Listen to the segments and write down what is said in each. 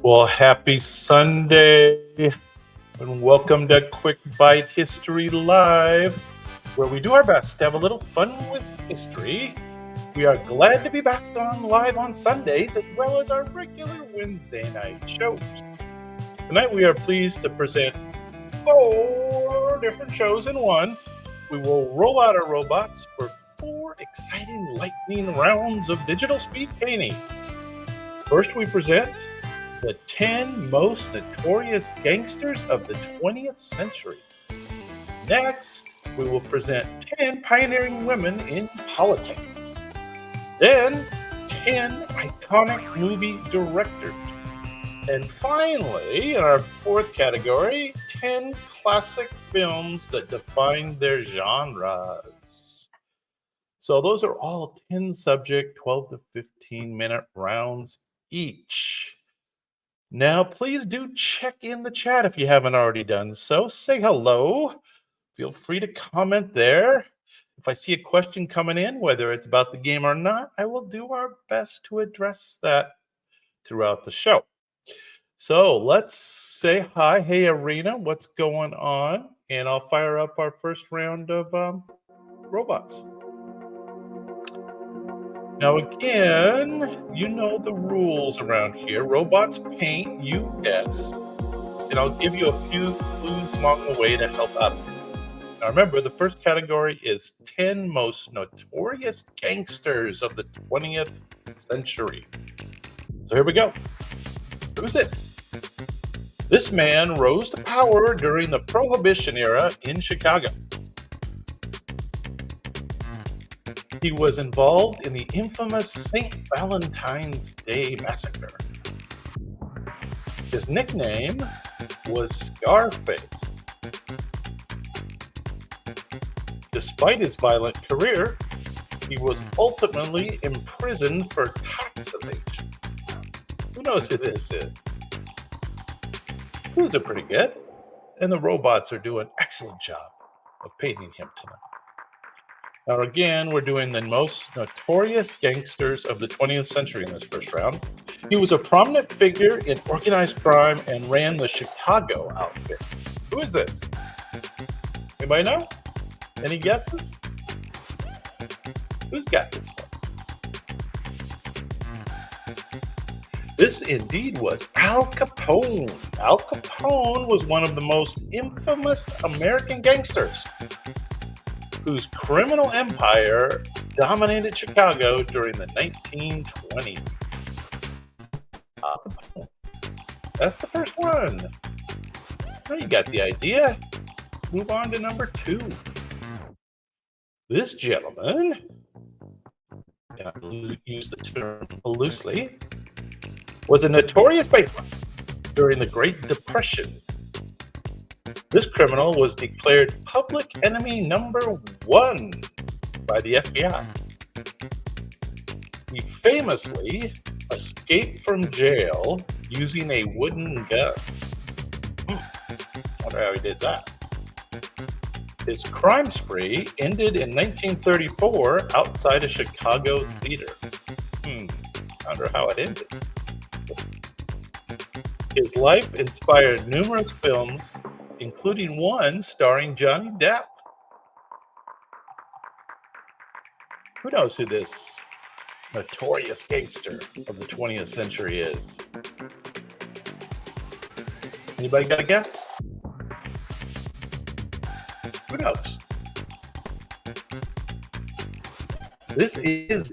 Well, happy Sunday and welcome to Quick Bite History Live, where we do our best to have a little fun with history. We are glad to be back on live on Sundays as well as our regular Wednesday night shows. Tonight we are pleased to present 4 different shows in one. We will roll out our robots for 4 exciting lightning rounds of digital speed painting. First we present the 10 most notorious gangsters of the 20th century. Next, we will present 10 pioneering women in politics. Then, 10 iconic movie directors. And finally, in our 4th category, 10 classic films that define their genres. So those are all 10 subject, 12 to 15 minute rounds each. Now, please do check in the chat if you haven't already done so. Say hello. Feel free to comment there. If I see a question coming in, whether it's about the game or not, I will do our best to address that throughout the show. So let's say hi. Hey, Arena, what's going on? And I'll fire up our first round of robots. Now, again, you know the rules around here. Robots paint, you guess. And I'll give you a few clues along the way to help out. Now, remember, the first category is 10 most notorious gangsters of the 20th century. So here we go. Who's this? This man rose to power during the Prohibition era in Chicago. He was involved in the infamous St. Valentine's Day Massacre. His nickname was Scarface. Despite his violent career, he was ultimately imprisoned for tax evasion. Who knows who this is? Clues are pretty good, and the robots are doing an excellent job of painting him tonight. Now, again, we're doing the most notorious gangsters of the 20th century in this first round. He was a prominent figure in organized crime and ran the Chicago outfit. Who is this? Anybody know? Any guesses? Who's got this one? This indeed was Al Capone. Al Capone was one of the most infamous American gangsters whose criminal empire dominated Chicago during the 1920s. That's the first one. Now you got the idea. Move on to number 2. This gentleman, and I use the term loosely, was a notorious bankrupt during the Great Depression. This criminal was declared public enemy number 1 by the FBI. He famously escaped from jail using a wooden gun. Wonder how he did that. His crime spree ended in 1934 outside a Chicago theater. Wonder how it ended. His life inspired numerous films, including one starring Johnny Depp. Who knows who this notorious gangster of the 20th century is? Anybody got a guess? Who knows? This is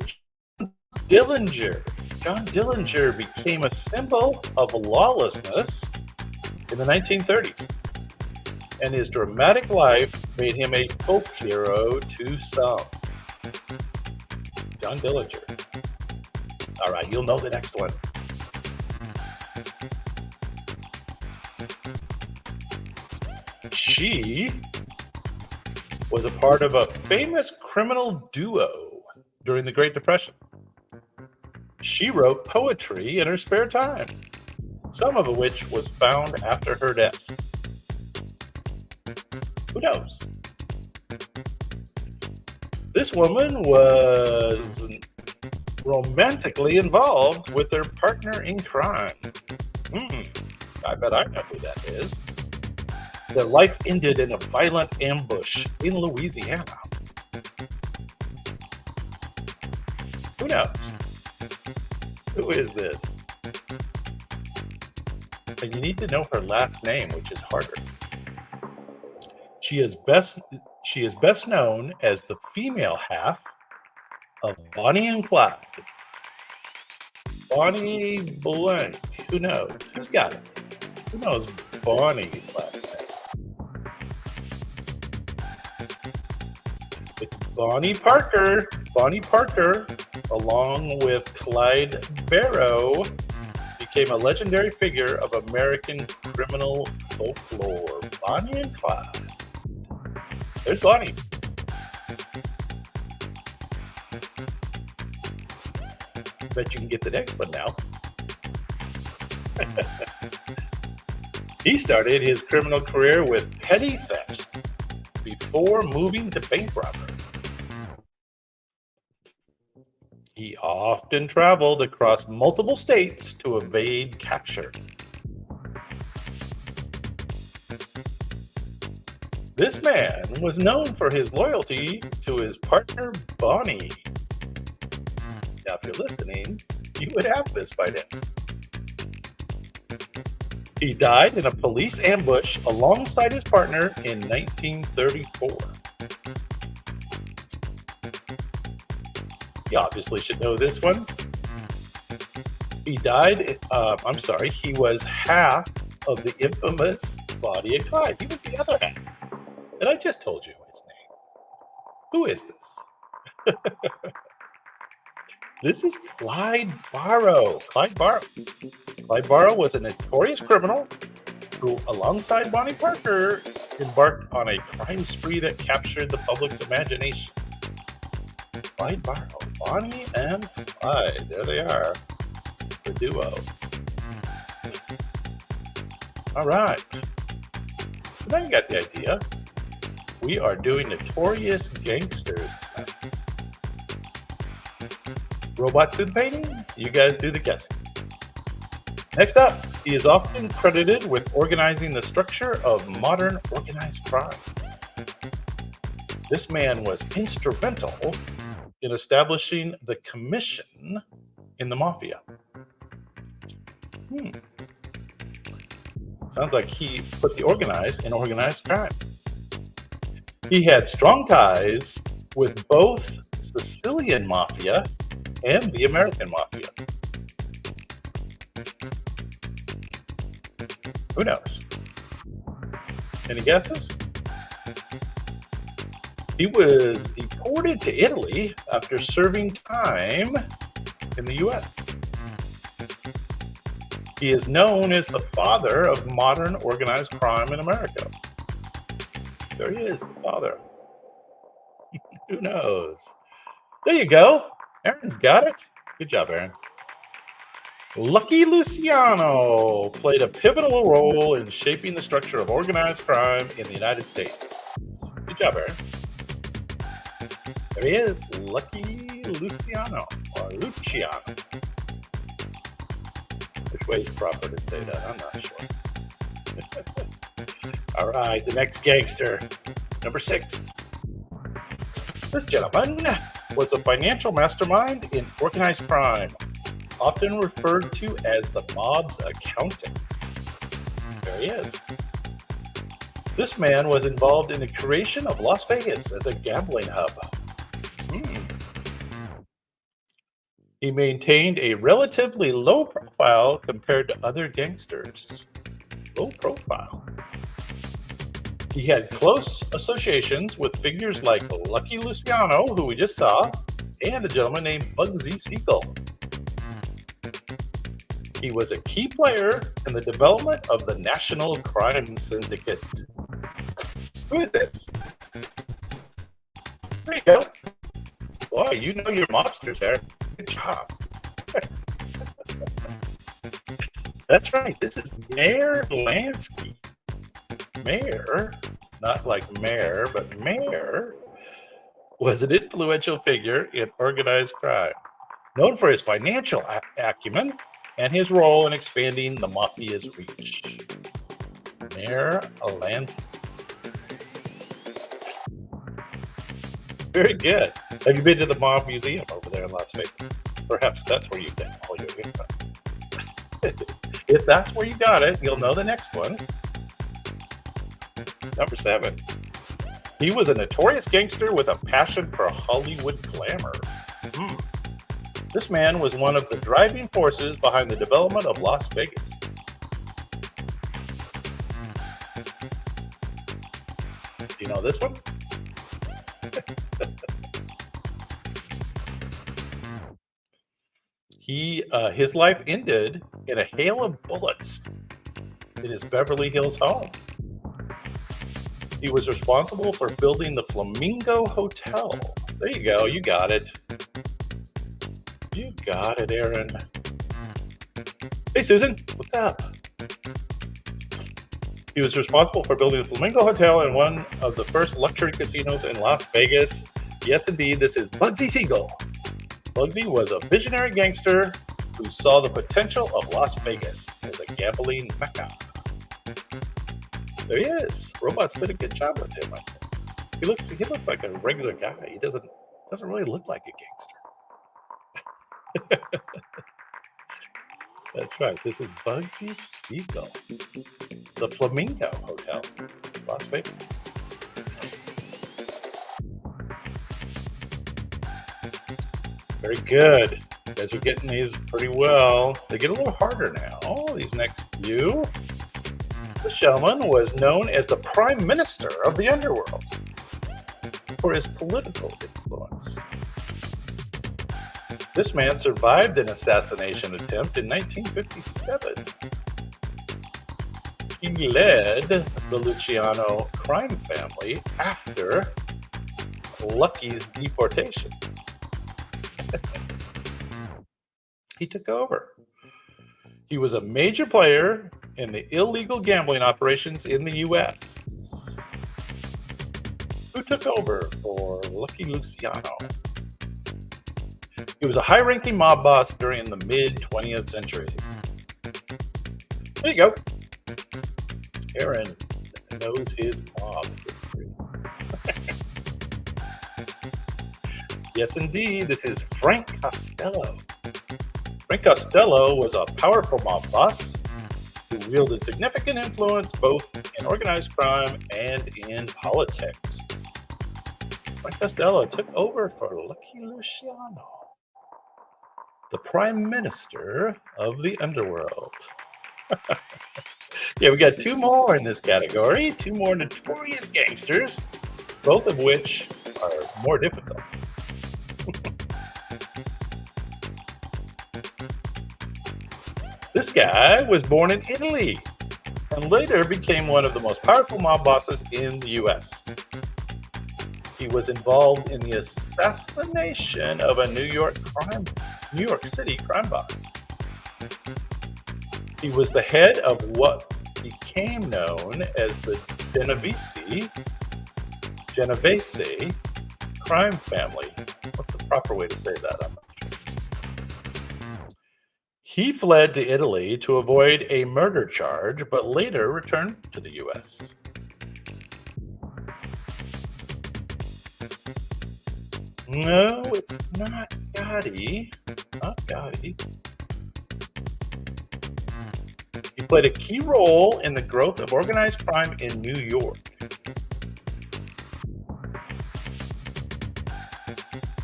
John Dillinger. John Dillinger became a symbol of lawlessness in the 1930s, and his dramatic life made him a folk hero to some. John Dillinger. All right, you'll know the next one. She was a part of a famous criminal duo during the Great Depression. She wrote poetry in her spare time, some of which was found after her death. Who knows? This woman was romantically involved with her partner in crime. Hmm, I bet I know who that is. Their life ended in a violent ambush in Louisiana. Who knows? Who is this? And you need to know her last name, which is harder. She is best known as the female half of Bonnie and Clyde. Bonnie blank. Who knows? Who's got it? Who knows Bonnie's last name? It's Bonnie Parker. Bonnie Parker, along with Clyde Barrow, became a legendary figure of American criminal folklore. Bonnie and Clyde. There's Bonnie. Bet you can get the next one now. He started his criminal career with petty thefts before moving to bank robbery. He often traveled across multiple states to evade capture. This man was known for his loyalty to his partner, Bonnie. Now, if you're listening, you would have this by now. He died in a police ambush alongside his partner in 1934. You obviously should know this one. He was half of the infamous Bonnie and Clyde. He was the other half. And I just told you his name. Who is this? This is Clyde Barrow. Clyde Barrow was a notorious criminal who, alongside Bonnie Parker, embarked on a crime spree that captured the public's imagination. Clyde Barrow, Bonnie and Clyde. There they are, the duo. All right. So now you got the idea. We are doing notorious gangsters tonight. Robots do the painting, you guys do the guessing. Next up, he is often credited with organizing the structure of modern organized crime. This man was instrumental in establishing the commission in the mafia. Sounds like he put the organized in organized crime. He had strong ties with both Sicilian mafia and the American mafia. Who knows? Any guesses? He was deported to Italy after serving time in the U.S. He is known as the father of modern organized crime in America. There he is, the father. Who knows? There you go. Aaron's got it. Good job, Aaron. Lucky Luciano played a pivotal role in shaping the structure of organized crime in the United States. Good job, Aaron. There he is, Lucky Luciano, or Luciano. Which way is proper to say that? I'm not sure. All right, the next gangster, number 6. This gentleman was a financial mastermind in organized crime, often referred to as the mob's accountant. There he is. This man was involved in the creation of Las Vegas as a gambling hub. He maintained a relatively low profile compared to other gangsters. Low profile. He had close associations with figures like Lucky Luciano, who we just saw, and a gentleman named Bugsy Siegel. He was a key player in the development of the National Crime Syndicate. Who is this? There you go. Boy, you know your mobsters there. Good job. That's right. This is Meyer Lansky. Meyer, not like mayor, but Meyer, was an influential figure in organized crime. Known for his financial acumen, and his role in expanding the mafia's reach. Mayor Lansing. Very good. Have you been to the Mob Museum over there in Las Vegas? Perhaps that's where you get all your info. If that's where you got it, you'll know the next one. Number 7. He was a notorious gangster with a passion for Hollywood glamour. This man was one of the driving forces behind the development of Las Vegas. Do you know this one? His life ended in a hail of bullets in his Beverly Hills home. He was responsible for building the Flamingo Hotel. There you go. You got it. You got it, Aaron. Hey, Susan. What's up? He was responsible for building the Flamingo Hotel and one of the first luxury casinos in Las Vegas. Yes, indeed. This is Bugsy Siegel. Bugsy was a visionary gangster who saw the potential of Las Vegas as a gambling mecca. There he is. Robots did a good job with him, I think. He looks like a regular guy. He doesn't really look like a gangster. That's right. This is Bugsy Siegel. The Flamingo Hotel, Las Vegas. Very good. You guys are getting these pretty well. They get a little harder now, these next few. The showman was known as the Prime Minister of the Underworld for his political influence. This man survived an assassination attempt in 1957. He led the Luciano crime family after Lucky's deportation. He took over. He was a major player in the illegal gambling operations in the U.S. Who took over for Lucky Luciano? He was a high-ranking mob boss during the mid-20th century. There you go. Aaron knows his mob history. Yes, indeed. This is Frank Costello. Frank Costello was a powerful mob boss who wielded significant influence both in organized crime and in politics. Frank Costello took over for Lucky Luciano, the Prime Minister of the Underworld. Yeah, we got 2 more in this category, 2 more notorious gangsters, both of which are more difficult. This guy was born in Italy and later became one of the most powerful mob bosses in the U.S. He was involved in the assassination of a New York City crime boss. He was the head of what became known as the Genovese crime family. What's the proper way to say that? I'm not sure. He fled to Italy to avoid a murder charge, but later returned to the U.S. No, it's not Gotti. Not Gotti. He played a key role in the growth of organized crime in New York.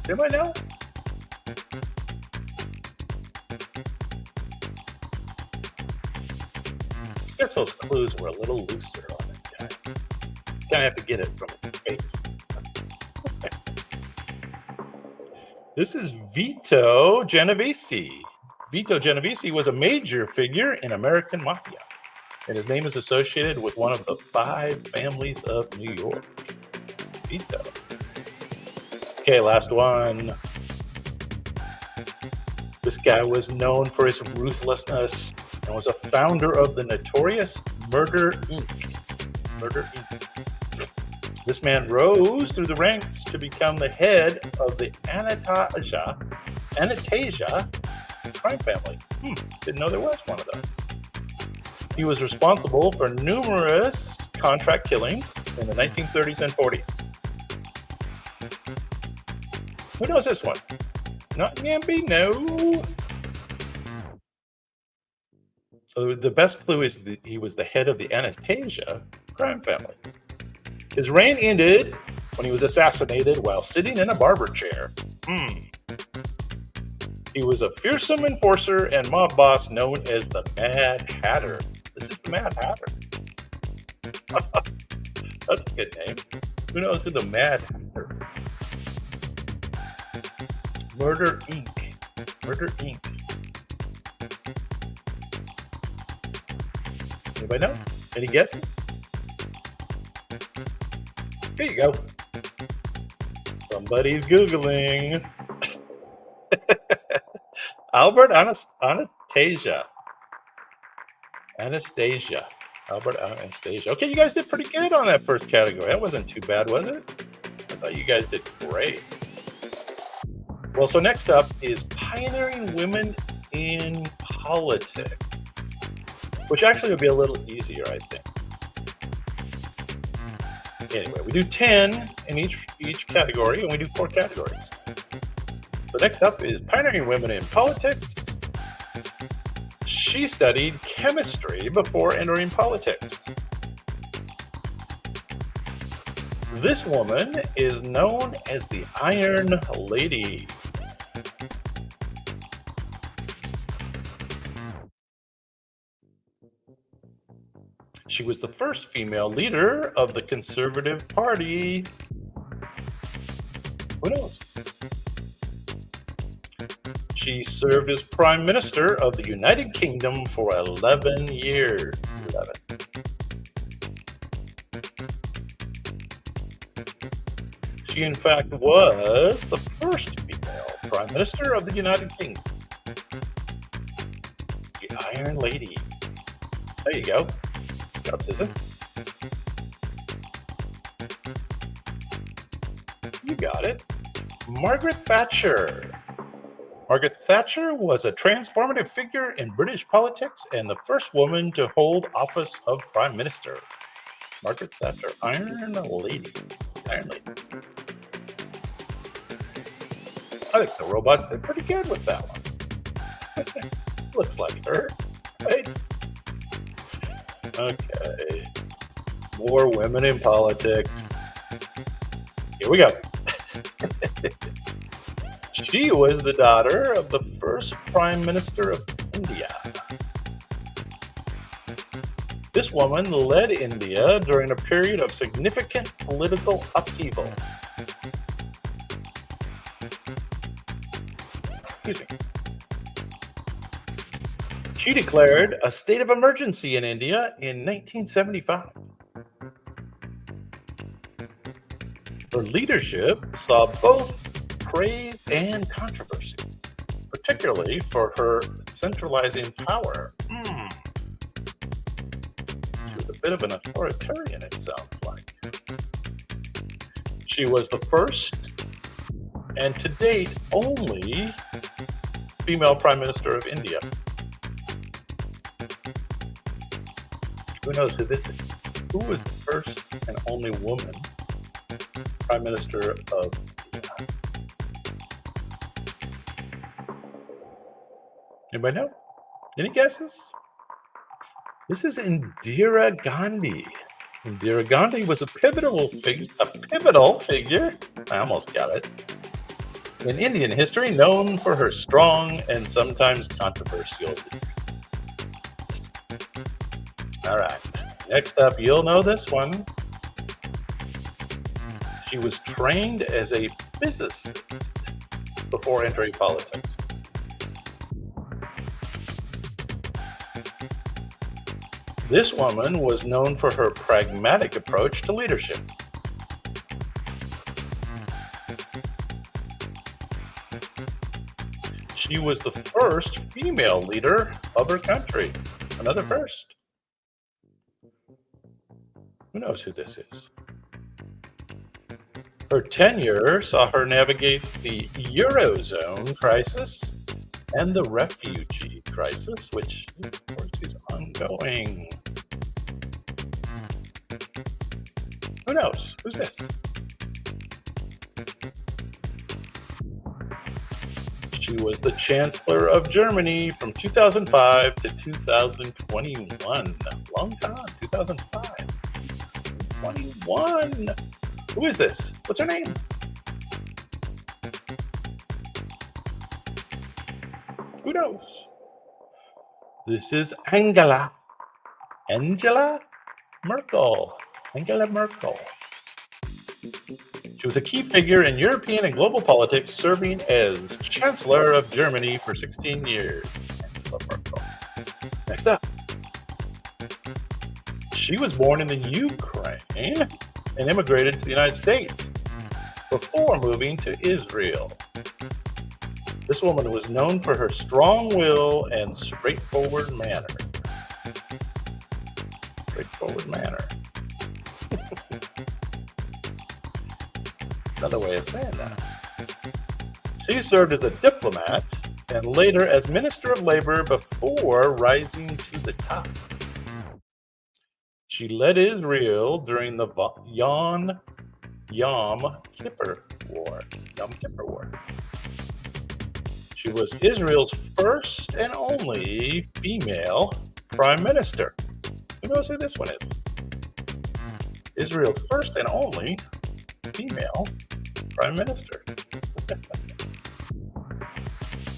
Anybody know? I guess those clues were a little looser on this guy. You kind of have to get it from his face. This is Vito Genovese. Vito Genovese was a major figure in American mafia, and his name is associated with one of the 5 families of New York. Vito. Okay, last one. This guy was known for his ruthlessness and was a founder of the notorious Murder Inc. Murder Inc. This man rose through the ranks to become the head of the Anastasia crime family. Didn't know there was one of those. He was responsible for numerous contract killings in the 1930s and 40s. Who knows this one? Not Gambino. So the best clue is that he was the head of the Anastasia crime family. His reign ended when he was assassinated while sitting in a barber chair. He was a fearsome enforcer and mob boss known as the Mad Hatter. This is the Mad Hatter. That's a good name. Who knows who the Mad Hatter is? Murder Inc. Murder Inc. Anybody know? Any guesses? Here you go. Somebody's Googling. Albert Anastasia. Albert Anastasia. Okay, you guys did pretty good on that first category. That wasn't too bad, was it? I thought you guys did great. Well, so next up is pioneering women in politics, which actually would be a little easier, I think. Anyway, we do 10 in each category, and we do 4 categories. So next up is pioneering women in politics. She studied chemistry before entering politics. This woman is known as the Iron Lady. She was the first female leader of the Conservative Party. Who knows? She served as Prime Minister of the United Kingdom for 11 years. 11. She, in fact, was the first female Prime Minister of the United Kingdom. The Iron Lady. There you go. Got Susan. You got it. Margaret Thatcher. Margaret Thatcher was a transformative figure in British politics and the first woman to hold office of Prime Minister. Margaret Thatcher, Iron Lady. Iron Lady. I think the robots did pretty good with that one. Looks like her, right? Okay. More women in politics. Here we go. She was the daughter of the first Prime Minister of India. This woman led India during a period of significant political upheaval. Excuse me. She declared a state of emergency in India in 1975. Her leadership saw both praise and controversy, particularly for her centralizing power. She was a bit of an authoritarian, it sounds like. She was the first, and to date only, female Prime Minister of India. Who knows who this is? Who was the first and only woman Prime Minister of India? Anybody know? Any guesses? This is Indira Gandhi. Indira Gandhi was a pivotal figure. I almost got it. In Indian history, known for her strong and sometimes controversial leadership. All right. Next up, you'll know this one. She was trained as a physicist before entering politics. This woman was known for her pragmatic approach to leadership. She was the first female leader of her country. Another first. Who knows who this is? Her tenure saw her navigate the Eurozone crisis and the refugee crisis, which, of course, is ongoing. Who knows? Who's this? She was the Chancellor of Germany from 2005 to 2021. Long time, 2005. 21. Who is this? What's her name? Who knows? This is Angela Merkel. Angela Merkel. She was a key figure in European and global politics, serving as Chancellor of Germany for 16 years. Angela Merkel. Next up. She was born in the Ukraine and immigrated to the United States before moving to Israel. This woman was known for her strong will and straightforward manner. Another way of saying that. She served as a diplomat and later as Minister of Labor before rising to the top. She led Israel during the Yom Kippur War. She was Israel's first and only female prime minister. Who knows who this one is? Israel's first and only female prime minister.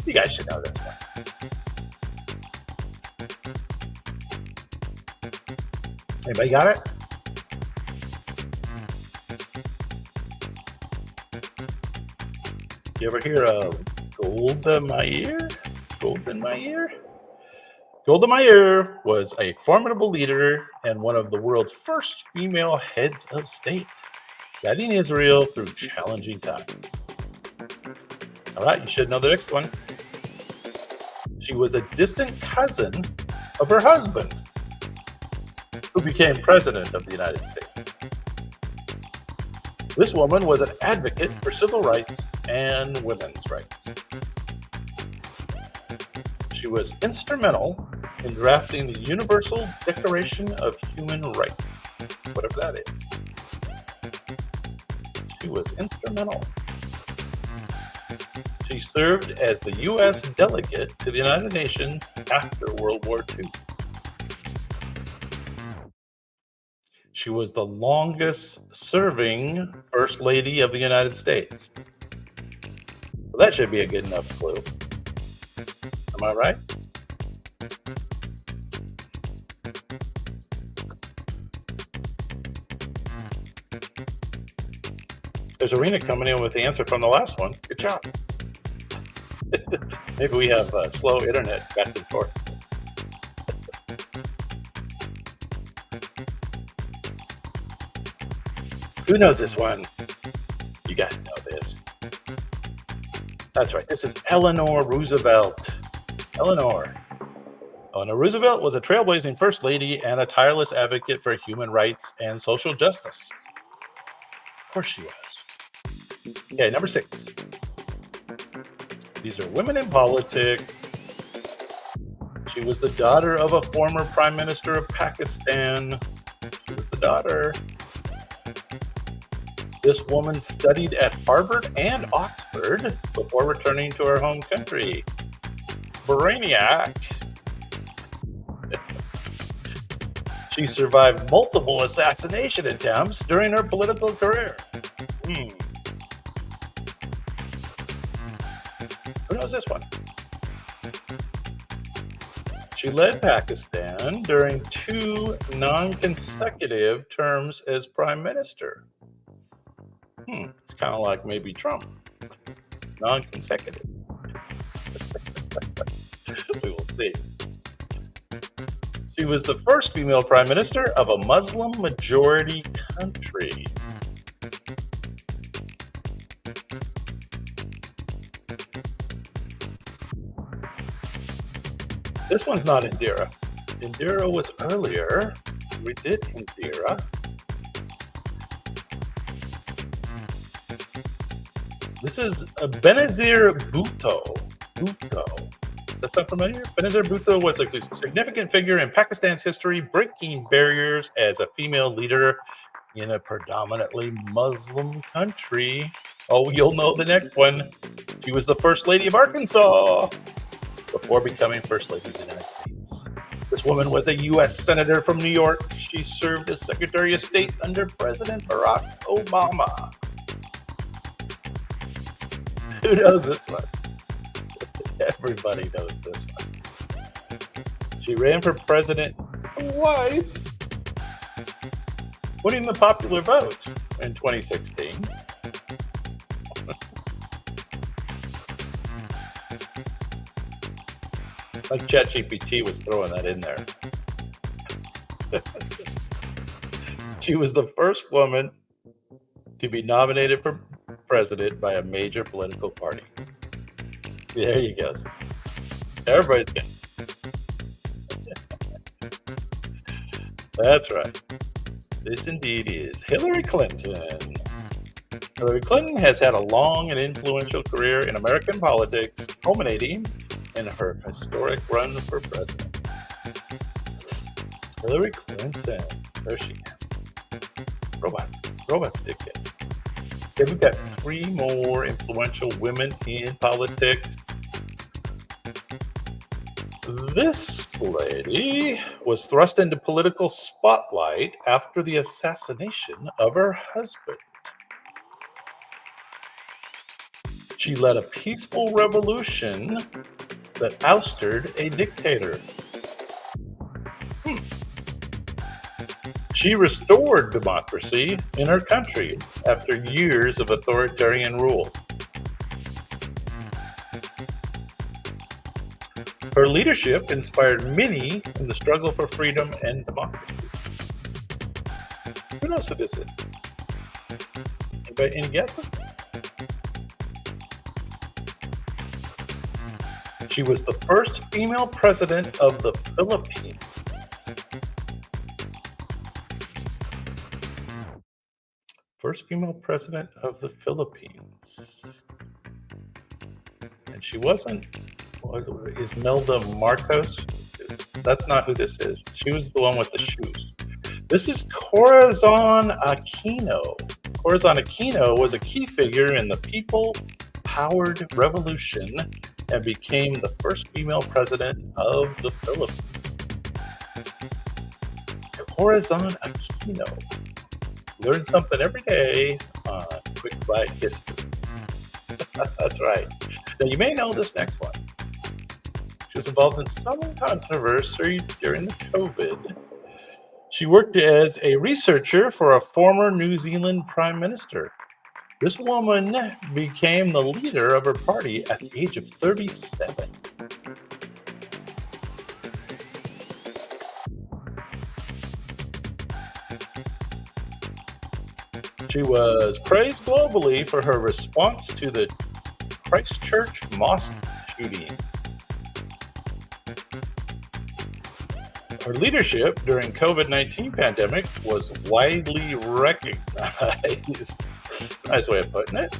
You guys should know this one. Anybody got it? You ever hear of Golda Meir? Golda Meir was a formidable leader and one of the world's first female heads of state, guiding Israel through challenging times. All right, you should know the next one. She was a distant cousin of her husband, who became president of the United States. This woman was an advocate for civil rights and women's rights. She was instrumental in drafting the Universal Declaration of Human Rights, whatever that is. She was instrumental. She served as the U.S. delegate to the United Nations after World War II. She was the longest serving First Lady of the United States. So that should be a good enough clue. Am I right? There's Arena coming in with the answer from the last one. Good job. Maybe we have slow internet back and forth. Who knows this one? You guys know this. That's right. This is Eleanor Roosevelt. Eleanor Roosevelt was a trailblazing first lady and a tireless advocate for human rights and social justice. Of course she was. Okay, number 6. These are women in politics. She was the daughter of a former prime minister of Pakistan. She was the daughter. This woman studied at Harvard and Oxford before returning to her home country. Brainiac. She survived multiple assassination attempts during her political career. Who knows this one? She led Pakistan during 2 non-consecutive terms as prime minister. It's kind of like maybe Trump. Non-consecutive. We will see. She was the first female prime minister of a Muslim majority country. This one's not Indira. Indira was earlier. We did Indira. This is Benazir Bhutto. That's not familiar? Benazir Bhutto was a significant figure in Pakistan's history, breaking barriers as a female leader in a predominantly Muslim country. Oh, you'll know the next one. She was the First Lady of Arkansas before becoming First Lady of the United States. This woman was a U.S. Senator from New York. She served as Secretary of State under President Barack Obama. Who knows this one? Everybody knows this one. She ran for president twice, winning the popular vote in 2016. Like ChatGPT was throwing that in there. She was the first woman to be nominated for president by a major political party. There you go. Everybody's good. That's right. This indeed is Hillary Clinton. Hillary Clinton has had a long and influential career in American politics, culminating in her historic run for president. Hillary Clinton. There she is. Robots dictate. Okay, we've got 3 more influential women in politics. This lady was thrust into political spotlight after the assassination of her husband. She led a peaceful revolution that ousted a dictator. She restored democracy in her country after years of authoritarian rule. Her leadership inspired many in the struggle for freedom and democracy. Who knows who this is? Anybody, any guesses? She was the first female president of the Philippines. First female president of the Philippines. And she wasn't, is Melda Marcos? That's not who this is. She was the one with the shoes. This is Corazon Aquino. Corazon Aquino was a key figure in the people-powered revolution and became the first female president of the Philippines. Corazon Aquino. Learn something every day on Quick Bite History. That's right. Now, you may know this next one. She was involved in some controversy during the COVID. She worked as a researcher for a former New Zealand Prime Minister. This woman became the leader of her party at the age of 37. She was praised globally for her response to the Christchurch mosque shooting. Her leadership during COVID-19 pandemic was widely recognized. That's a nice way of putting it.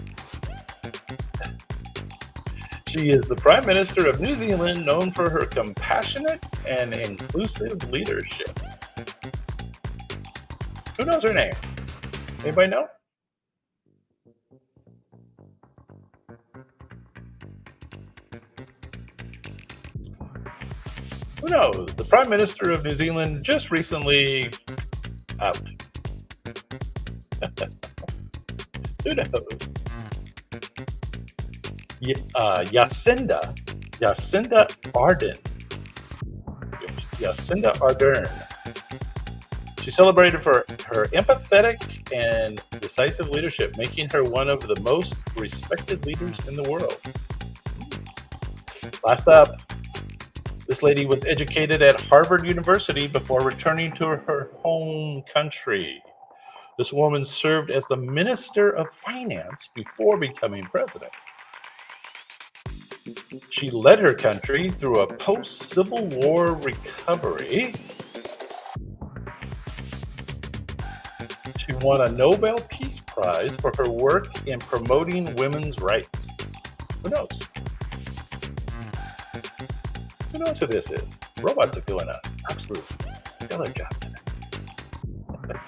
She is the Prime Minister of New Zealand, known for her compassionate and inclusive leadership. Who knows her name? Anybody know? Who knows? The Prime Minister of New Zealand just recently out. Who knows? Jacinda Ardern. Jacinda Ardern. She celebrated for her empathetic and decisive leadership, making her one of the most respected leaders in the world. Last up, this lady was educated at Harvard University before returning to her home country. This woman served as the Minister of Finance before becoming president. She led her country through a post-Civil War recovery. She won a Nobel Peace Prize for her work in promoting women's rights. Who knows? Who knows who this is? Robots are doing an absolute stellar job tonight.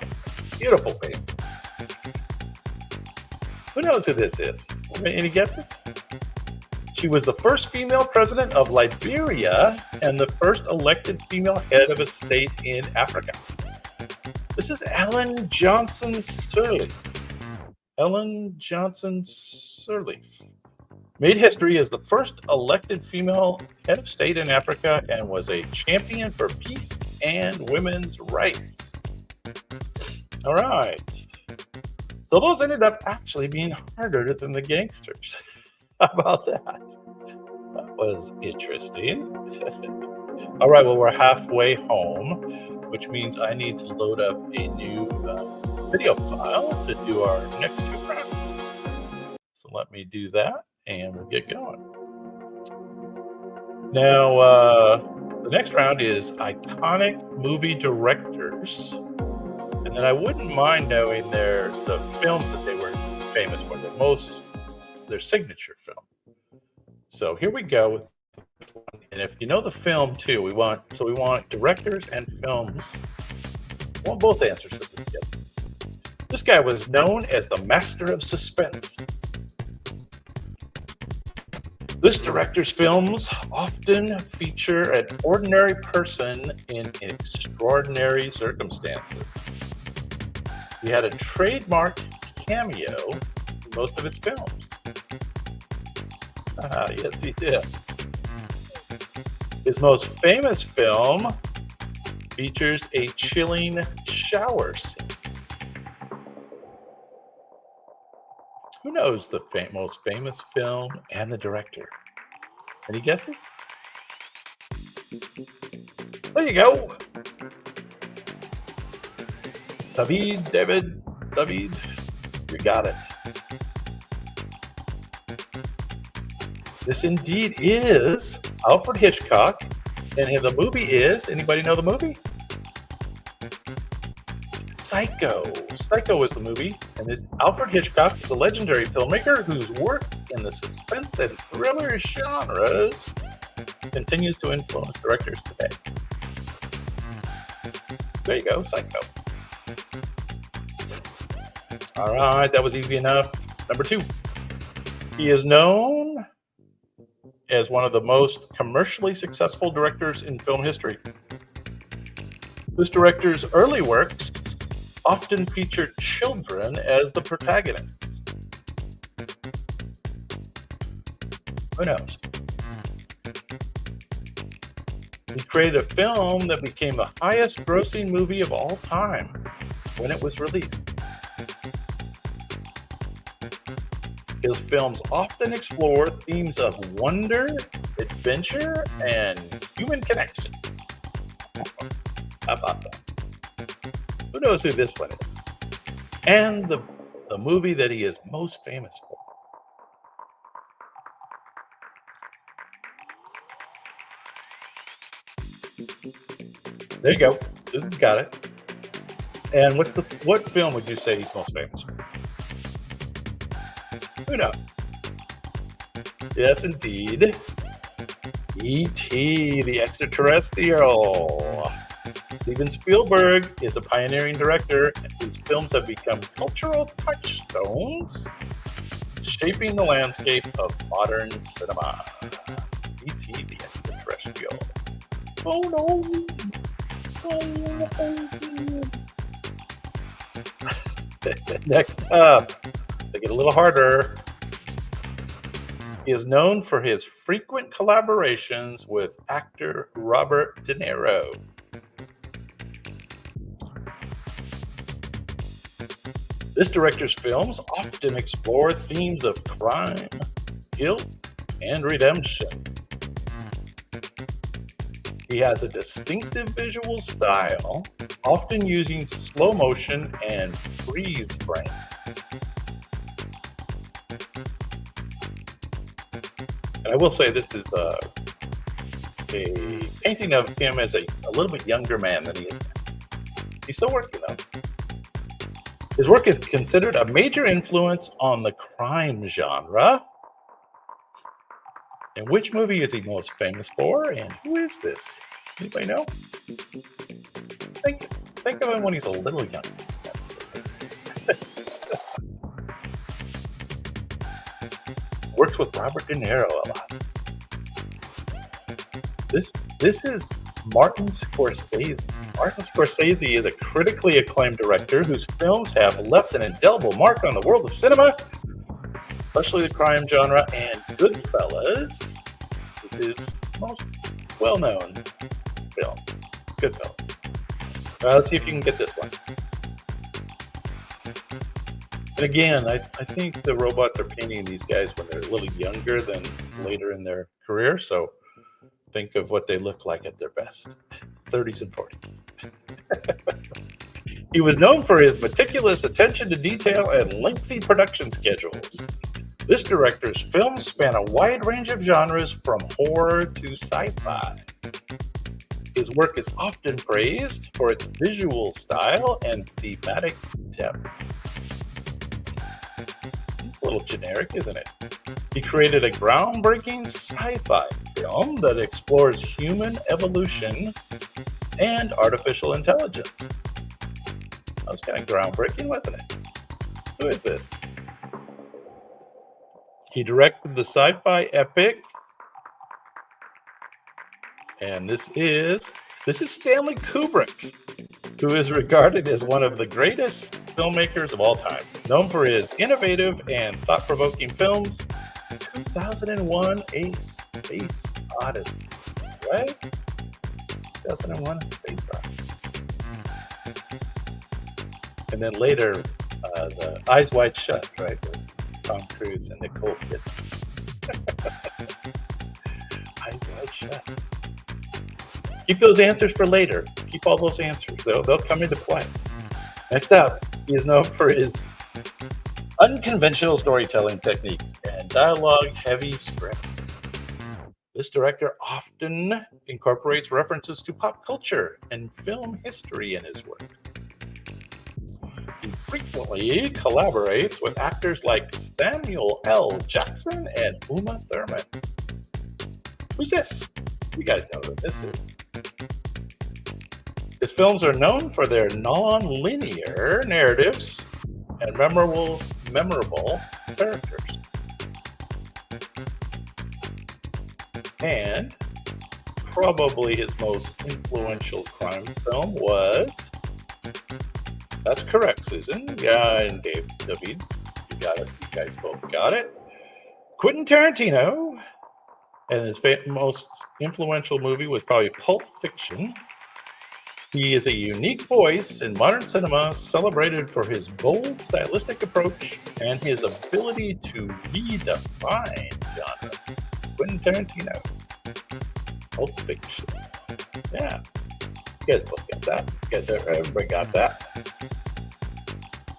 Beautiful baby. Who knows who this is? Any guesses? She was the first female president of Liberia and the first elected female head of a state in Africa. This is Ellen Johnson Sirleaf. Ellen Johnson Sirleaf made history as the first elected female head of state in Africa and was a champion for peace and women's rights. All right. So those ended up actually being harder than the gangsters. How about that? That was interesting. All right, well, we're halfway home, which means I need to load up a new video file to do our next two rounds. So let me do that, and we'll get going. Now, the next round is iconic movie directors. And then I wouldn't mind knowing the films that they were famous for, their signature film. So here we go with one. And if you know the film too, we want directors and films. We want both answers to this. This guy was known as the master of suspense. This director's films often feature an ordinary person in extraordinary circumstances. He had a trademark cameo in most of his films. Yes, he did. His most famous film features a chilling shower scene. Who knows the most famous film and the director? Any guesses? There you go. David, you got it. This indeed is Alfred Hitchcock, and the movie is, anybody know the movie? Psycho. Psycho is the movie, and Alfred Hitchcock is a legendary filmmaker whose work in the suspense and thriller genres continues to influence directors today. There you go, Psycho. All right, that was easy enough. Number 2. He is known as one of the most commercially successful directors in film history. This director's early works often feature children as the protagonists. Who knows? He created a film that became the highest grossing movie of all time when it was released. His films often explore themes of wonder, adventure, and human connection. How about that? Who knows who this one is? And the movie that he is most famous for. There you go. This has got it. And what film would you say he's most famous for? Who knows? Yes, indeed. E.T., the extraterrestrial. Steven Spielberg is a pioneering director whose films have become cultural touchstones, shaping the landscape of modern cinema. E.T., the extraterrestrial. Oh no! Next up, they get a little harder. He is known for his frequent collaborations with actor Robert De Niro. This director's films often explore themes of crime, guilt, and redemption. He has a distinctive visual style, often using slow motion and freeze frames. And I will say this is a painting of him as a little bit younger man than he is now. He's still working though. His work is considered a major influence on the crime genre. And which movie is he most famous for? And who is this? Anybody know? Think of him when he's a little young. Works with Robert De Niro a lot. This is Martin Scorsese. Martin Scorsese is a critically acclaimed director whose films have left an indelible mark on the world of cinema, especially the crime genre, and Goodfellas is his most well-known film. Goodfellas. Let's see if you can get this one. And again, I think the robots are painting these guys when they're a little younger than later in their career, so think of what they look like at their best. 30s and 40s. He was known for his meticulous attention to detail and lengthy production schedules. This director's films span a wide range of genres from horror to sci-fi. His work is often praised for its visual style and thematic depth. A little generic, isn't it? He created a groundbreaking sci-fi film that explores human evolution and artificial intelligence. That was kind of groundbreaking, wasn't it? Who is this? He directed the sci-fi epic, and this is Stanley Kubrick, who is regarded as one of the greatest filmmakers of all time. Known for his innovative and thought-provoking films, 2001: A Space Odyssey, right? 2001: A Space Odyssey. And then later, the Eyes Wide Shut, right, with Tom Cruise and Nicole Kidman. Eyes Wide Shut. Keep those answers for later. Keep all those answers. They'll come into play. Next up, he is known for his unconventional storytelling technique and dialogue-heavy scripts. This director often incorporates references to pop culture and film history in his work. He frequently collaborates with actors like Samuel L. Jackson and Uma Thurman. Who's this? You guys know who this is. His films are known for their non-linear narratives and memorable characters. And probably his most influential crime film was... That's correct, Susan. Yeah, and David, you got it. You guys both got it. Quentin Tarantino, and his most influential movie was probably Pulp Fiction. He is a unique voice in modern cinema, celebrated for his bold stylistic approach and his ability to redefine genre. Quentin Tarantino. Pulp Fiction. Yeah. You guys both got that. You guys, everybody got that.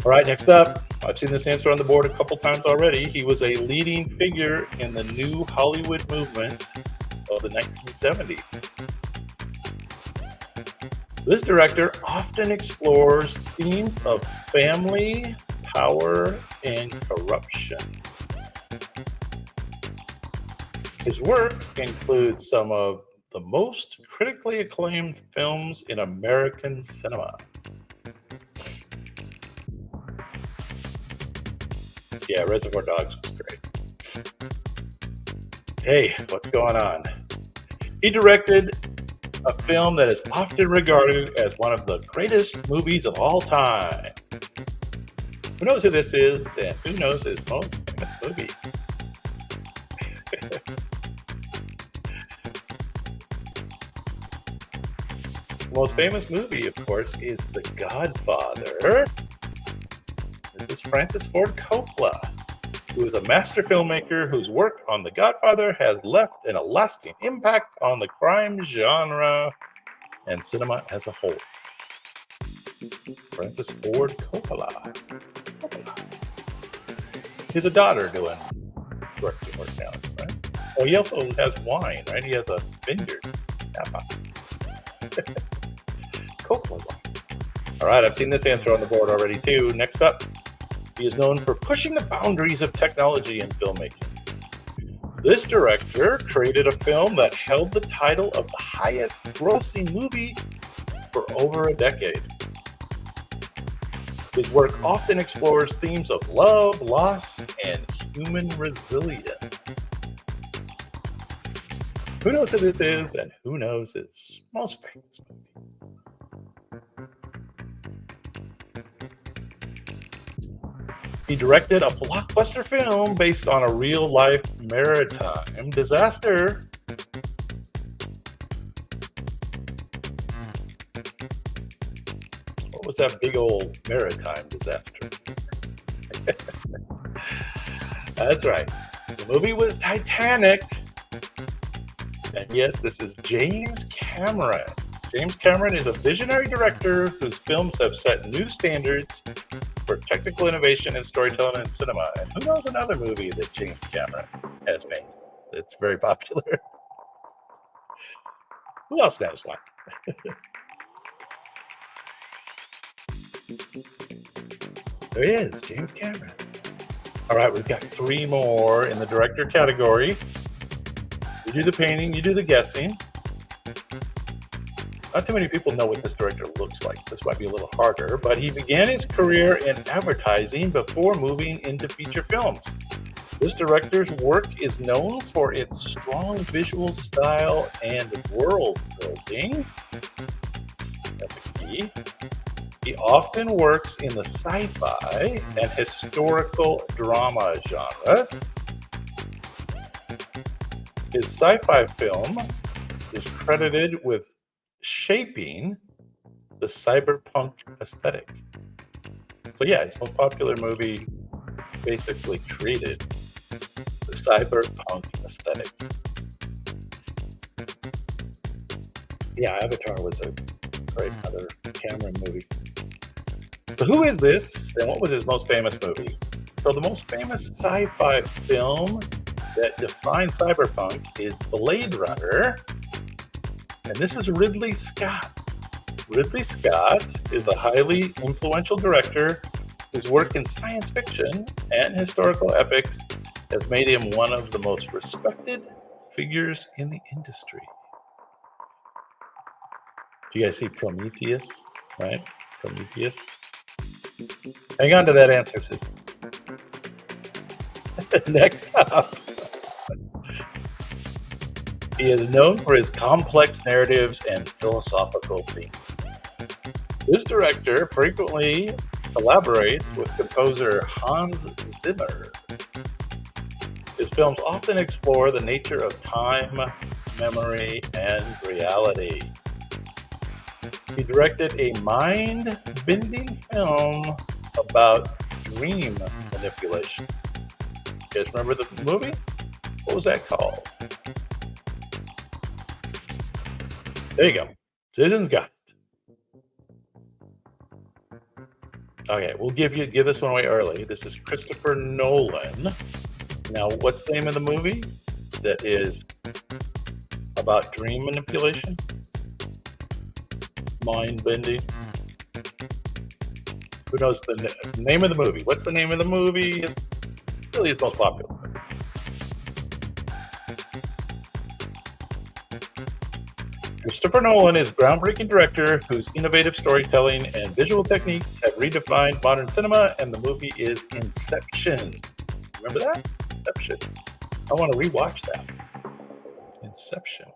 All right, next up. I've seen this answer on the board a couple times already. He was a leading figure in the new Hollywood movement of the 1970s. This director often explores themes of family, power, and corruption. His work includes some of the most critically acclaimed films in American cinema. Yeah, Reservoir Dogs was great. Hey, what's going on? He directed a film that is often regarded as one of the greatest movies of all time. Who knows who this is, and who knows his most famous movie? The most famous movie, of course, is The Godfather. This is Francis Ford Coppola, who is a master filmmaker whose work on The Godfather has left an lasting impact on the crime genre and cinema as a whole. Francis Ford Coppola. He has a daughter doing work now, right? Oh, he also has wine, right? He has a vineyard. Coppola wine. All right, I've seen this answer on the board already too. Next up. He is known for pushing the boundaries of technology in filmmaking. This director created a film that held the title of the highest grossing movie for over a decade. His work often explores themes of love, loss, and human resilience. Who knows who this is, and who knows his most famous movie? He directed a blockbuster film based on a real-life maritime disaster. What was that big old maritime disaster? That's right. The movie was Titanic. And yes, this is James Cameron. James Cameron is a visionary director whose films have set new standards for technical innovation in storytelling and cinema. And who knows another movie that James Cameron has made that's very popular? Who else knows one? There he is, James Cameron. All right, we've got 3 more in the director category. You do the painting, you do the guessing. Not too many people know what this director looks like. This might be a little harder, but he began his career in advertising before moving into feature films. This director's work is known for its strong visual style and world building. That's a key. He often works in the sci-fi and historical drama genres. His sci-fi film is credited with shaping the cyberpunk aesthetic. So yeah, his most popular movie basically created the cyberpunk aesthetic. Yeah, Avatar was a great other Cameron movie. So who is this, and what was his most famous movie? So the most famous sci-fi film that defined cyberpunk is Blade Runner, and this is Ridley Scott. Ridley Scott is a highly influential director whose work in science fiction and historical epics has made him one of the most respected figures in the industry. Do you guys see Prometheus, right? Prometheus. Hang on to that answer, sister. Next up. He is known for his complex narratives and philosophical themes. This director frequently collaborates with composer Hans Zimmer. His films often explore the nature of time, memory, and reality. He directed a mind-bending film about dream manipulation. You guys remember the movie? What was that called? There you go. Citizens got it. Okay, we'll give this one away early. This is Christopher Nolan. Now, what's the name of the movie that is about dream manipulation? Mind bending. Who knows the name of the movie? What's the name of the movie? It's really his most popular. Christopher Nolan is a groundbreaking director whose innovative storytelling and visual techniques have redefined modern cinema, and the movie is Inception. Remember that? Inception. I want to rewatch that. Inception.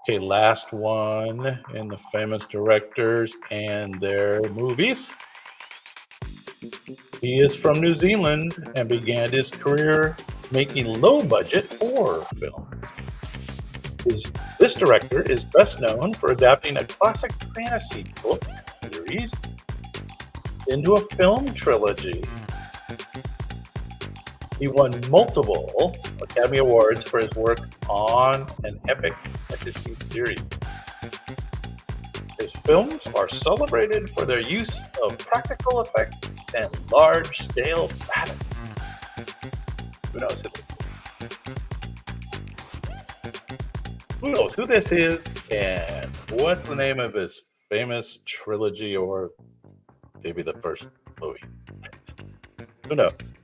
Okay, last one in the famous directors and their movies. He is from New Zealand and began his career making low-budget horror films. This director is best known for adapting a classic fantasy book series into a film trilogy. He won multiple Academy Awards for his work on an epic fantasy series. His films are celebrated for their use of practical effects and large-scale battle. Who knows who this is? Who knows who this is, and what's the name of his famous trilogy, or maybe the first movie? Who knows?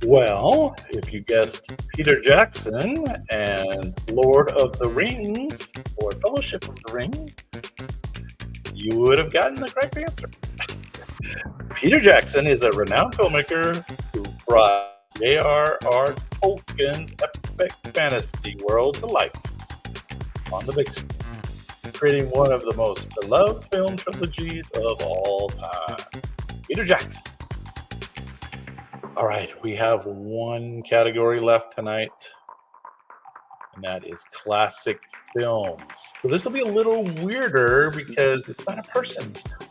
Well, if you guessed Peter Jackson and Lord of the Rings or Fellowship of the Rings, you would have gotten the correct answer. Peter Jackson is a renowned filmmaker who brought J.R.R. Tolkien's epic fantasy world to life on the big screen, creating one of the most beloved film trilogies of all time. Peter Jackson. All right, we have one category left tonight, and that is classic films. So this will be a little weirder because it's not a person this time.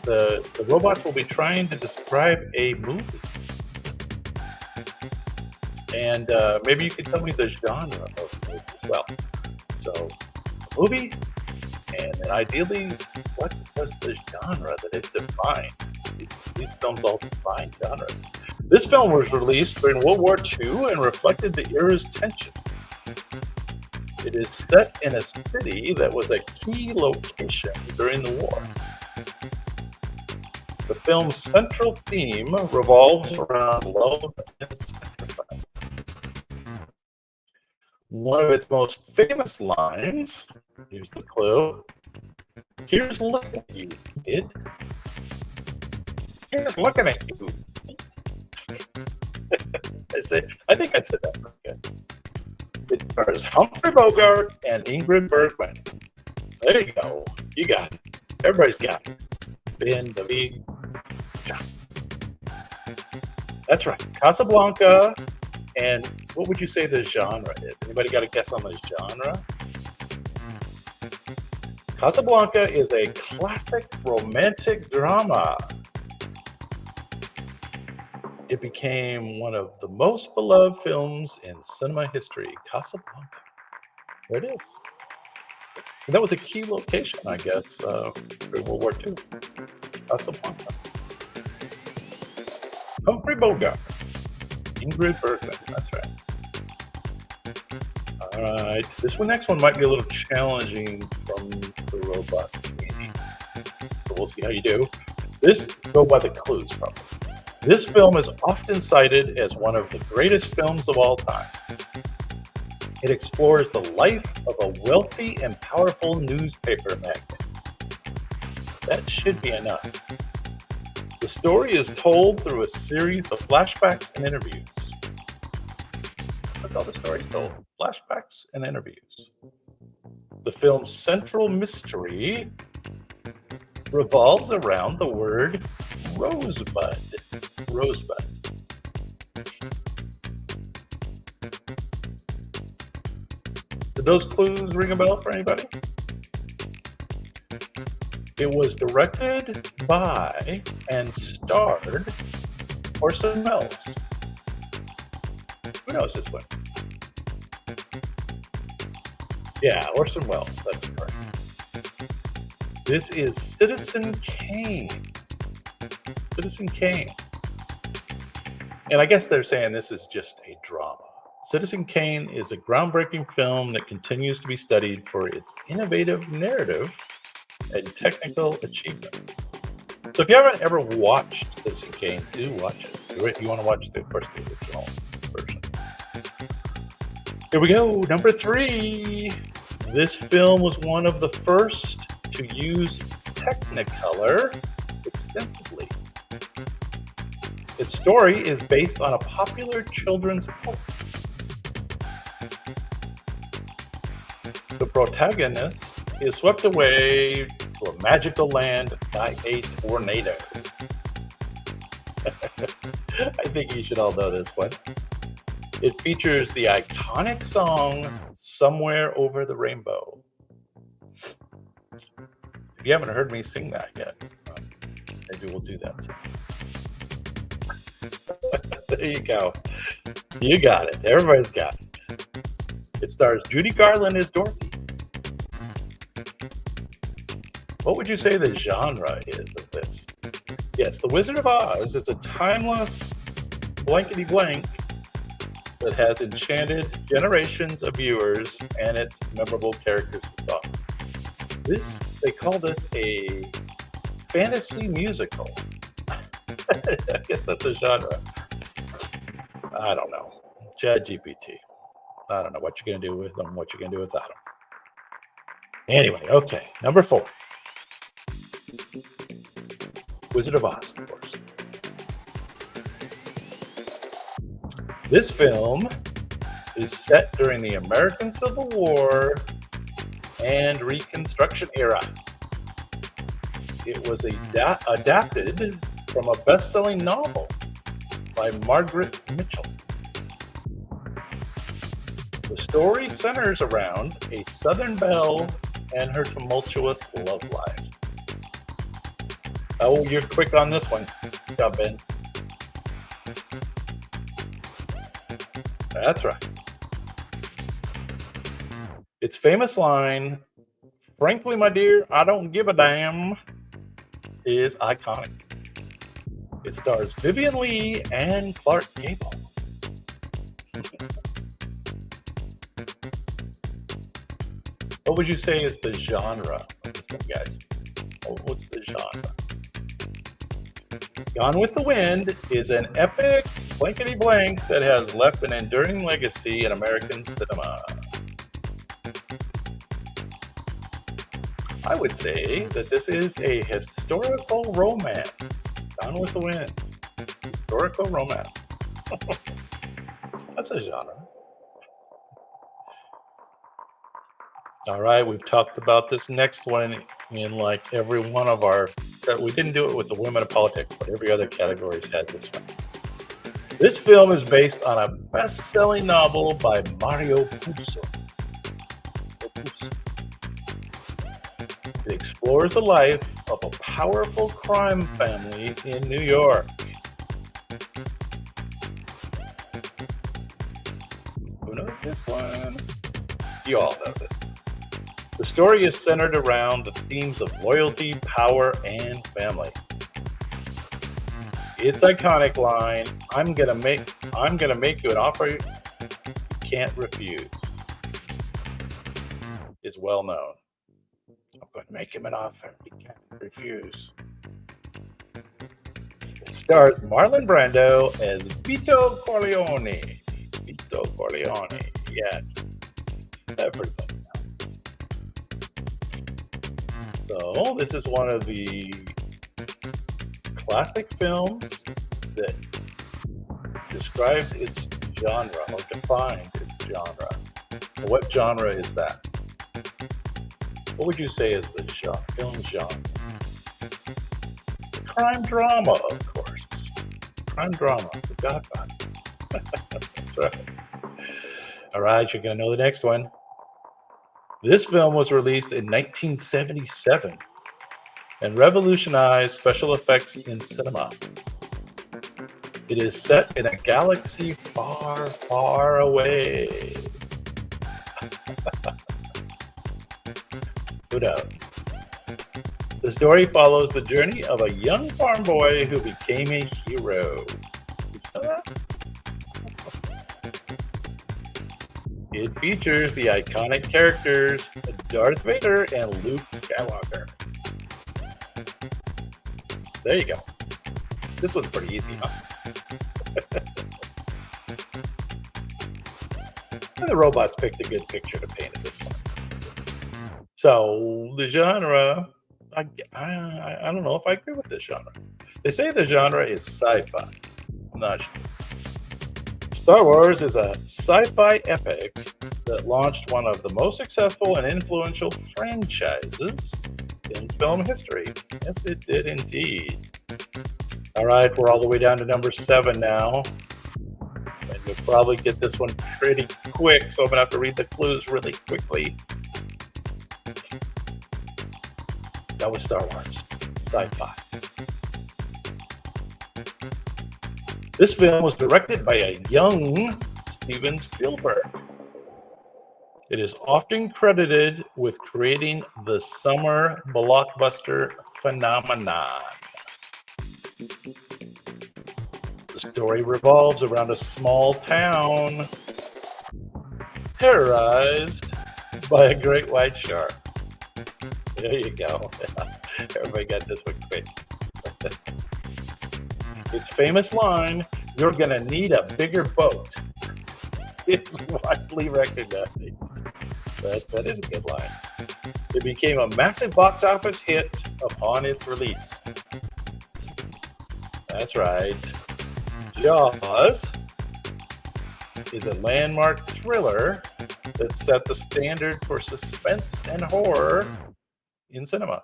The robots will be trying to describe a movie. And maybe you can tell me the genre of the movie as well. So, a movie, and then ideally, what was the genre that it defined? These films all define genres. This film was released during World War II and reflected the era's tensions. It is set in a city that was a key location during the war. The film's central theme revolves around love and sacrifice. One of its most famous lines, here's the clue, "Here's looking at you, kid. Here's looking at you." I think I said that okay. It stars Humphrey Bogart and Ingrid Bergman. There you go. You got it. Everybody's got it. Ben, David, John. That's right. Casablanca. And what would you say the genre is? Anybody got a guess on the genre? Casablanca is a classic romantic drama. It became one of the most beloved films in cinema history. Casablanca. There it is. And that was a key location, I guess, during World War II. Casablanca. Humphrey Bogart. Ingrid Bergman. That's right. All right. Next one might be a little challenging from the robot community. So we'll see how you do. Go by the clues probably. This film is often cited as one of the greatest films of all time. It explores the life of a wealthy and powerful newspaper magnate. That should be enough. The story is told through a series of flashbacks and interviews. That's how the story is told. Flashbacks and interviews. The film's central mystery revolves around the word rosebud. Rosebud. Did those clues ring a bell for anybody? It was directed by and starred Orson Welles. Who knows this one? Yeah, Orson Welles, that's correct. This is Citizen Kane. Citizen Kane. And I guess they're saying this is just a drama. Citizen Kane is a groundbreaking film that continues to be studied for its innovative narrative and technical achievements. So if you haven't ever watched Citizen Kane, do watch it. If you want to watch the original version. Here we go, number 3. This film was one of the first to use Technicolor extensively. Its story is based on a popular children's book. The protagonist is swept away to a magical land by a tornado. I think you should all know this one. It features the iconic song Somewhere Over the Rainbow. If you haven't heard me sing that yet, maybe we'll do that soon. There you go. You got it. Everybody's got it. It stars Judy Garland as Dorothy. What would you say the genre is of this? Yes, The Wizard of Oz is a timeless blankety blank that has enchanted generations of viewers and its memorable characters and songs. They call this a fantasy musical. I guess that's a genre. I don't know. ChatGPT. I don't know what you're going to do with them, what you're going to do without them. Anyway, okay. Number 4. Wizard of Oz, of course. This film is set during the American Civil War and Reconstruction era. It was adapted from a best-selling novel by Margaret Mitchell. The story centers around a Southern belle and her tumultuous love life. Oh, you're quick on this one. Jump in. That's right. Its famous line, "Frankly, my dear, I don't give a damn," is iconic. It stars Vivian Leigh and Clark Gable. What would you say is the genre of this one, guys? What's the genre? Gone with the Wind is an epic blankety blank that has left an enduring legacy in American cinema. I would say that this is a historical romance. Gone with the Wind. Historical romance. That's a genre. All right, we've talked about this next one in like every one of our. We didn't do it with the women of politics, but every other category's had this one. This film is based on a best-selling novel by Mario Puzo. It explores the life of a powerful crime family in New York. Who knows this one? You all know this. The story is centered around the themes of loyalty, power, and family. Its iconic line, I'm gonna make you an offer you can't refuse," is well known. I'm going to make him an offer he can't refuse. It stars Marlon Brando as Vito Corleone. Vito Corleone, yes. Everybody knows. So, this is one of the classic films that described its genre or defined its genre. What genre is that? What would you say is the film genre? Crime drama, of course. Crime drama, The Godfather. That's right. All right, you're going to know the next one. This film was released in 1977 and revolutionized special effects in cinema. It is set in a galaxy far, far away. Who knows? The story follows the journey of a young farm boy who became a hero. It features the iconic characters Darth Vader and Luke Skywalker. There you go. This was pretty easy, huh? And the robots picked a good picture to paint in this one. So the genre, I don't know if I agree with this genre. They say the genre is sci-fi. I'm not sure. Star Wars is a sci-fi epic that launched one of the most successful and influential franchises in film history. Yes, it did indeed. All right, we're all the way down to number 7 now. And you'll probably get this one pretty quick, so I'm going to have to read the clues really quickly. That was Star Wars, sci-fi. This film was directed by a young Steven Spielberg. It is often credited with creating the summer blockbuster phenomenon. The story revolves around a small town terrorized by a great white shark. There you go. Everybody got this one quick. Its famous line, You're gonna need a bigger boat. It's widely recognized. That is a good line. It became a massive box office hit upon its release. That's right. Jaws is a landmark thriller that set the standard for suspense and horror in cinema.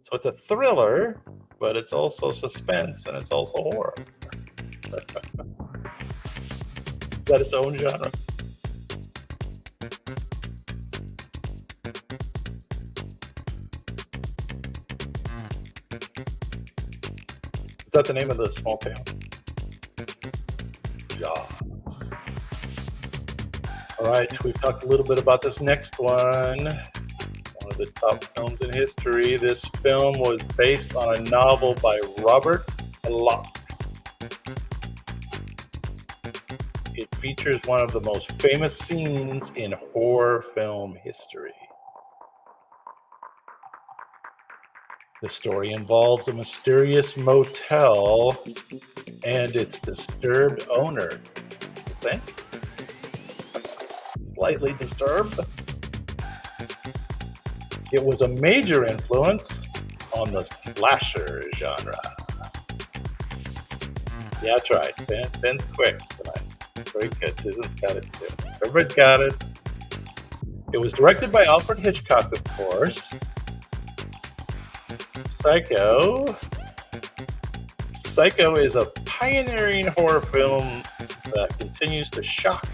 So it's a thriller, but it's also suspense and it's also horror. Is that its own genre? Is that the name of the small town? Jaws. All right, we've talked a little bit about this next one. One of the top films in history. This film was based on a novel by Robert Bloch. It features one of the most famous scenes in horror film history. The story involves a mysterious motel and its disturbed owner. You think? Slightly disturbed? It was a major influence on the slasher genre. Yeah, that's right. Ben's quick tonight. Very good. Susan's got it too. Everybody's got it. It was directed by Alfred Hitchcock, of course. Psycho. Psycho is a pioneering horror film that continues to shock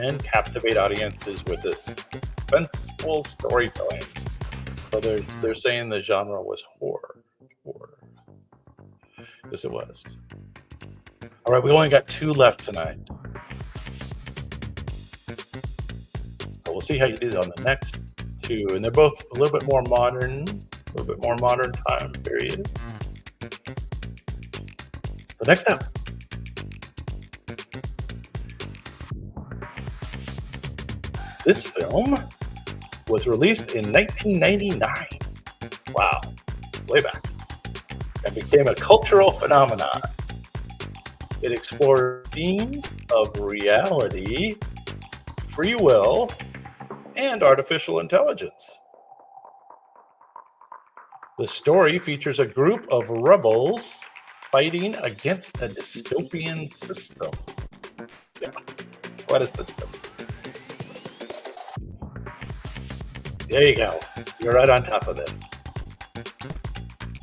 and captivate audiences with its suspenseful storytelling. So they're saying the genre was horror. Yes, it was. All right, we only got 2 left tonight. So we'll see how you do on the next 2, and they're both a little bit more modern time period. So next up, this film was released in 1999. Wow, way back. And became a cultural phenomenon. It explored themes of reality, free will, and artificial intelligence. The story features a group of rebels fighting against a dystopian system. Yeah, what a system. There you go. You're right on top of this.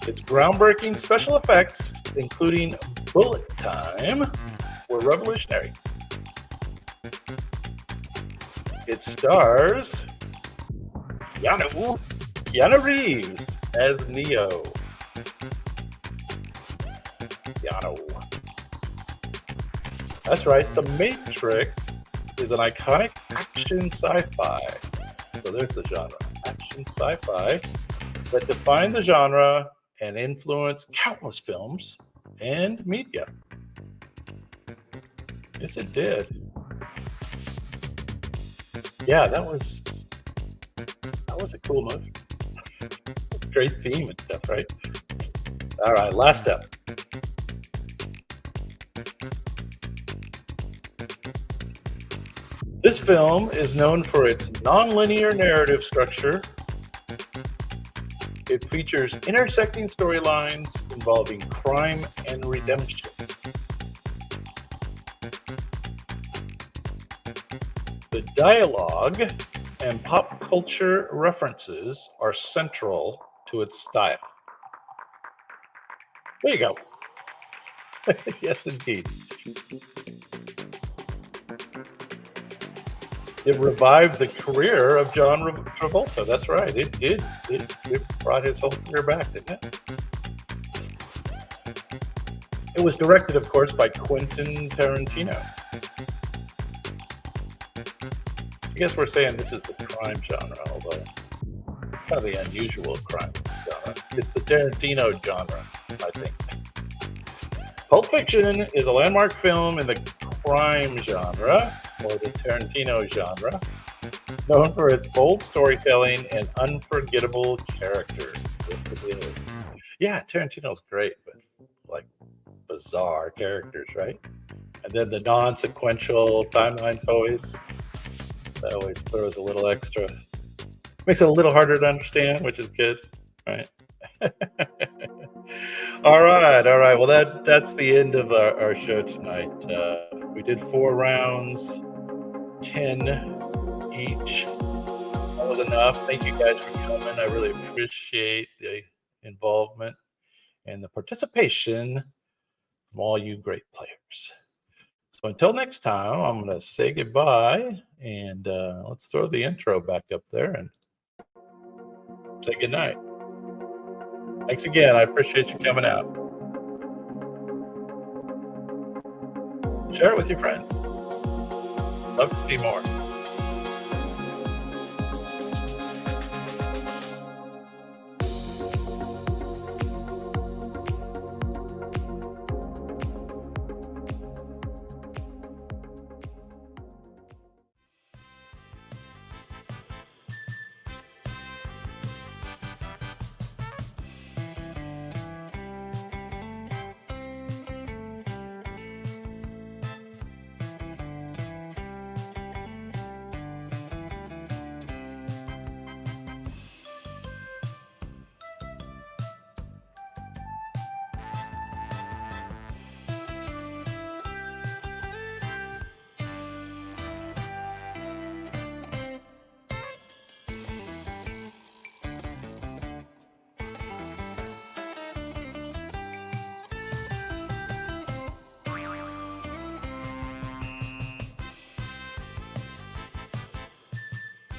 Its groundbreaking special effects, including bullet time, were revolutionary. It stars Keanu Reeves as Neo. Keanu. That's right, The Matrix is an iconic action sci-fi. So there's the genre, action sci-fi, that defined the genre and influenced countless films and media. Yes, it did. Yeah, that was a cool movie. Great theme and stuff, right? All right, last step. This film is known for its non-linear narrative structure. It features intersecting storylines involving crime and redemption. The dialogue and pop culture references are central to its style. There you go. Yes, indeed. It revived the career of John Travolta. That's right. It did. It brought his whole career back, didn't it? It was directed, of course, by Quentin Tarantino. I guess we're saying this is the crime genre, although it's kind of the unusual crime genre. It's the Tarantino genre, I think. Pulp Fiction is a landmark film in the crime genre, or the Tarantino genre, known for its bold storytelling and unforgettable characters. Yes, it is. Yeah, Tarantino's great, but like bizarre characters, right? And then the non-sequential timelines that always throws a little extra, makes it a little harder to understand, which is good, right? All right, all right. Well, that's the end of our show tonight. We did 4 rounds, 10 each. That was enough. Thank you guys for coming. I really appreciate the involvement and the participation from all you great players. So until next time, I'm going to say goodbye, and let's throw the intro back up there and say goodnight. Thanks again. I appreciate you coming out. Share it with your friends. Love to see more.